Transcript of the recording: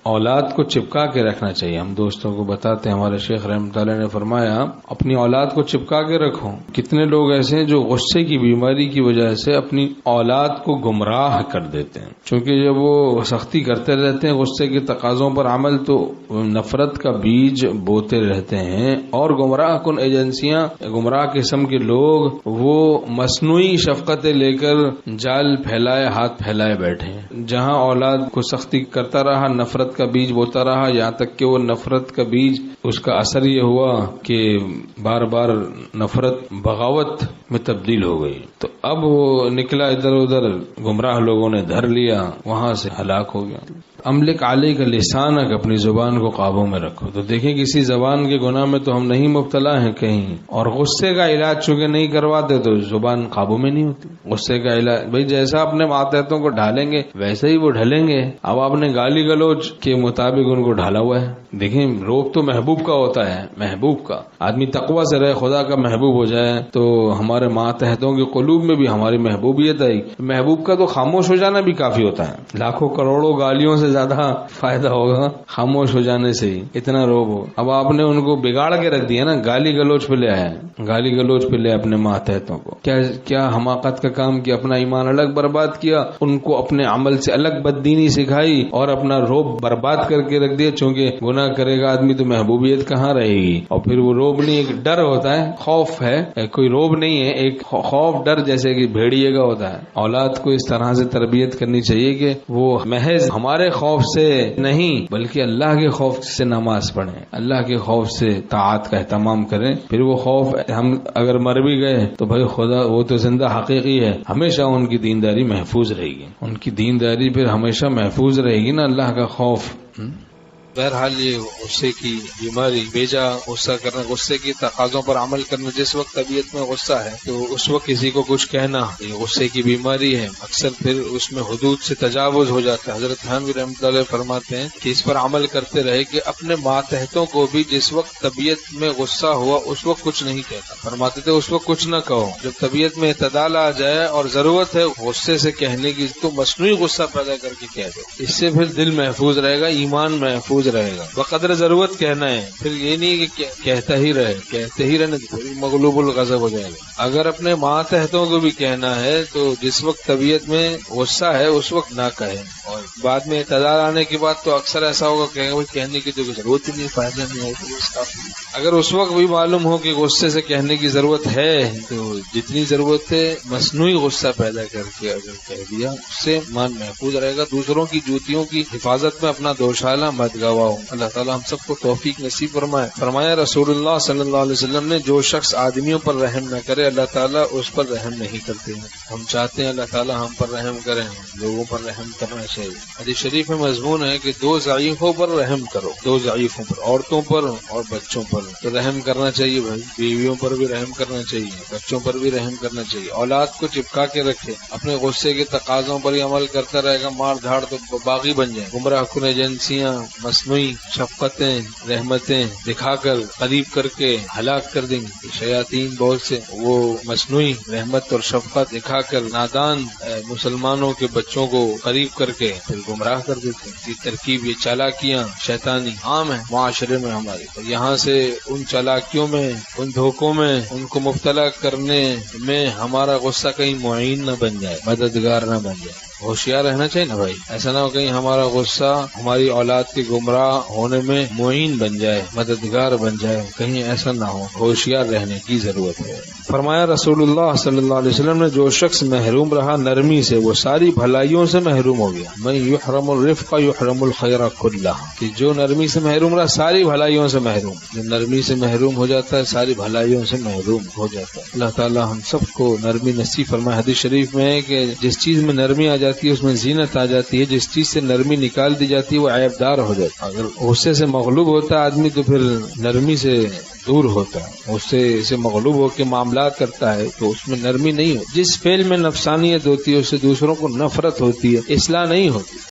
اولاد کو چپکا کے رکھنا چاہیے. ہم دوستوں کو بتاتے ہیں، ہمارے شیخ رحمۃ اللہ نے فرمایا اپنی اولاد کو چپکا کے رکھو. کتنے لوگ ایسے ہیں جو غصے کی بیماری کی وجہ سے اپنی اولاد کو گمراہ کر دیتے ہیں، چونکہ جب وہ سختی کرتے رہتے ہیں غصے کے تقاضوں پر عمل تو نفرت کا بیج بوتے رہتے ہیں، اور گمراہ کن ایجنسیاں، گمراہ قسم کے لوگ وہ مصنوعی شفقتیں لے کر جال پھیلائے، ہاتھ پھیلائے بیٹھے ہیں. جہاں اولاد کو سختی کرتا رہا، نفرت کا بیج بوتا رہا، یہاں تک کہ وہ نفرت کا بیج، اس کا اثر یہ ہوا کہ بار بار نفرت بغاوت میں تبدیل ہو گئی. تو اب وہ نکلا ادھر ادھر، گمراہ لوگوں نے دھر لیا، وہاں سے ہلاک ہو گیا. املک علیک لسانک، اپنی زبان کو قابو میں رکھو. تو دیکھیں کسی زبان کے گناہ میں تو ہم نہیں مبتلا ہیں کہیں، اور غصے کا علاج چونکہ نہیں کرواتے تو زبان قابو میں نہیں ہوتی. غصے کا علاج بھئی جیسا اپنے ماتحتوں کو ڈھالیں گے ویسے ہی وہ ڈھلیں گے. اب آپ نے گالی گلوچ کے مطابق ان کو ڈھالا ہوا ہے. دیکھیں روب تو محبوب کا ہوتا ہے، محبوب کا. آدمی تقوی سے رہے، خدا کا محبوب ہو جائے تو ہمارے ماتحتوں کے قلوب میں بھی ہماری محبوبیت آئی. محبوب کا تو خاموش ہو جانا بھی کافی ہوتا ہے. لاکھوں کروڑوں گالیوں سے زیادہ فائدہ ہوگا خاموش ہو جانے سے ہی، اتنا روب ہو. اب آپ نے ان کو بگاڑ کے رکھ دیا نا، گالی گلوچ پہ لے آئے، گالی گلوچ پہ لے اپنے ماتحتوں کو. کیا حماقت کا کام کیا، اپنا ایمان الگ برباد کیا، ان کو اپنے عمل سے الگ بددینی سکھائی اور اپنا روب برباد کر کے رکھ دیا. چونکہ گناہ کرے گا آدمی تو محبوبیت کہاں رہے گی. اور پھر وہ روب نہیں، ایک ڈر ہوتا ہے، خوف ہے، کوئی روب نہیں ہے، ایک خوف ڈر جیسے کہ بھیڑیے کا ہوتا ہے. اولاد کو اس طرح سے تربیت کرنی چاہیے کہ وہ محض ہمارے خوف سے نہیں بلکہ اللہ کے خوف سے نماز پڑھیں، اللہ کے خوف سے طاعت کا اہتمام کریں. پھر وہ خوف، ہم اگر مر بھی گئے تو بھائی خدا وہ تو زندہ حقیقی ہے، ہمیشہ ان کی دینداری محفوظ رہے گی، ان کی دینداری پھر ہمیشہ محفوظ رہے گی نا، اللہ کا خوف. بہرحال یہ غصے کی بیماری، بیجا غصہ کرنا، غصے کی تقاضوں پر عمل کرنا. جس وقت طبیعت میں غصہ ہے تو اس وقت کسی کو کچھ کہنا، یہ غصے کی بیماری ہے. اکثر پھر اس میں حدود سے تجاوز ہو جاتا ہے. حضرت تھانوی رحمۃ اللہ فرماتے ہیں کہ اس پر عمل کرتے رہے کہ اپنے ماتحتوں کو بھی جس وقت طبیعت میں غصہ ہوا اس وقت کچھ نہیں کہتا. فرماتے تھے اس وقت کچھ نہ کہو، جب طبیعت میں اعتدال آ جائے اور ضرورت ہے غصے سے کہنے کی تو مصنوعی غصہ پیدا کر کے کہہ دو. اس سے پھر دل محفوظ رہے گا، ایمان محفوظ رہے گا. بقدر ضرورت کہنا ہے، پھر یہ نہیں کہ کہتے ہی رہنے مغلوب الغضب ہو جائے گا. اگر اپنے ماتحتوں کو بھی کہنا ہے تو جس وقت طبیعت میں غصہ ہے اس وقت نہ کہیں، اور بعد میں اعتدال آنے کے بعد تو اکثر ایسا ہوگا کہ کہنے کی تو ضرورت ہی نہیں، فائدہ نہیں ہوگا. اگر اس وقت بھی معلوم ہو کہ غصے سے کہنے کی ضرورت ہے تو جتنی ضرورت ہے مصنوعی غصہ پیدا کر کے اگر کہہ دیا اس سے مان محفوظ رہے گا. دوسروں کی جوتیوں کی حفاظت میں اپنا دوشالہ مت گواؤ. اللہ تعالی ہم سب کو توفیق نصیب فرمائے. فرمایا رسول اللہ صلی اللہ علیہ وسلم نے جو شخص آدمیوں پر رحم نہ کرے اللہ تعالیٰ اس پر رحم نہیں کرتے ہیں. ہم چاہتے ہیں اللہ تعالیٰ ہم پر رحم کریں، لوگوں پر رحم کرنا چاہیے. حدیث شریف میں مضمون ہے کہ دو ضعیفوں پر رحم کرو، دو ضعیفوں پر، عورتوں پر اور بچوں پر تو رحم کرنا چاہیے. بھائی بیویوں پر بھی رحم کرنا چاہیے، بچوں پر بھی رحم کرنا چاہیے. اولاد کو چپکا کے رکھے، اپنے غصے کے تقاضوں پر ہی عمل کرتا رہے گا، مار دھاڑ تو باغی بن جائے. گمراہ کن ایجنسیاں مصنوعی شفقتیں رحمتیں دکھا کر قریب کر کے ہلاک کر دیں گے. شیاطین بہت سے وہ مصنوعی رحمت اور شفقت دکھا کر نادان مسلمانوں کے بچوں کو قریب کر کے پھر گمراہ کر دیتے ہیں. یہ ترکیب، یہ چالاکیاں شیطانی عام ہیں معاشرے میں ہمارے. یہاں سے ان چالاکیوں میں، ان دھوکوں میں ان کو مبتلا کرنے میں ہمارا غصہ کہیں معین نہ بن جائے، مددگار نہ بن جائے. ہوشیار رہنا چاہیے نا بھائی، ایسا نہ ہو کہیں ہمارا غصہ ہماری اولاد کے گمراہ ہونے میں معین بن جائے، مددگار بن جائے، کہیں ایسا نہ ہو. ہوشیار رہنے کی ضرورت ہے. فرمایا رسول اللہ صلی اللہ علیہ وسلم نے جو شخص محروم رہا نرمی سے وہ ساری بھلائیوں سے محروم ہو گیا. من یحرم الرفق یحرم الخیر کلہ، کہ جو نرمی سے محروم رہا ساری بھلائیوں سے محروم، جو نرمی سے محروم ہو جاتا ہے ساری بھلائیوں سے محروم ہو جاتا ہے. اللہ تعالی ہم سب کو نرمی نصیب فرمائے. حدیث شریف میں ہے کہ جس چیز میں نرمی آ جاتی ہے اس میں زینت آ جاتی ہے، جس چیز سے نرمی نکال دی جاتی ہے وہ عیب دار ہو جاتا ہے. اگر غصے سے مغلوب ہوتا ہے آدمی تو پھر نرمی سے دور ہوتا ہے، غصے سے مغلوب ہو کے معاملات کرتا ہے تو اس میں نرمی نہیں ہوتی. جس فعل میں نفسانیت ہوتی ہے اس سے دوسروں کو نفرت ہوتی ہے، اصلاح نہیں ہوتی.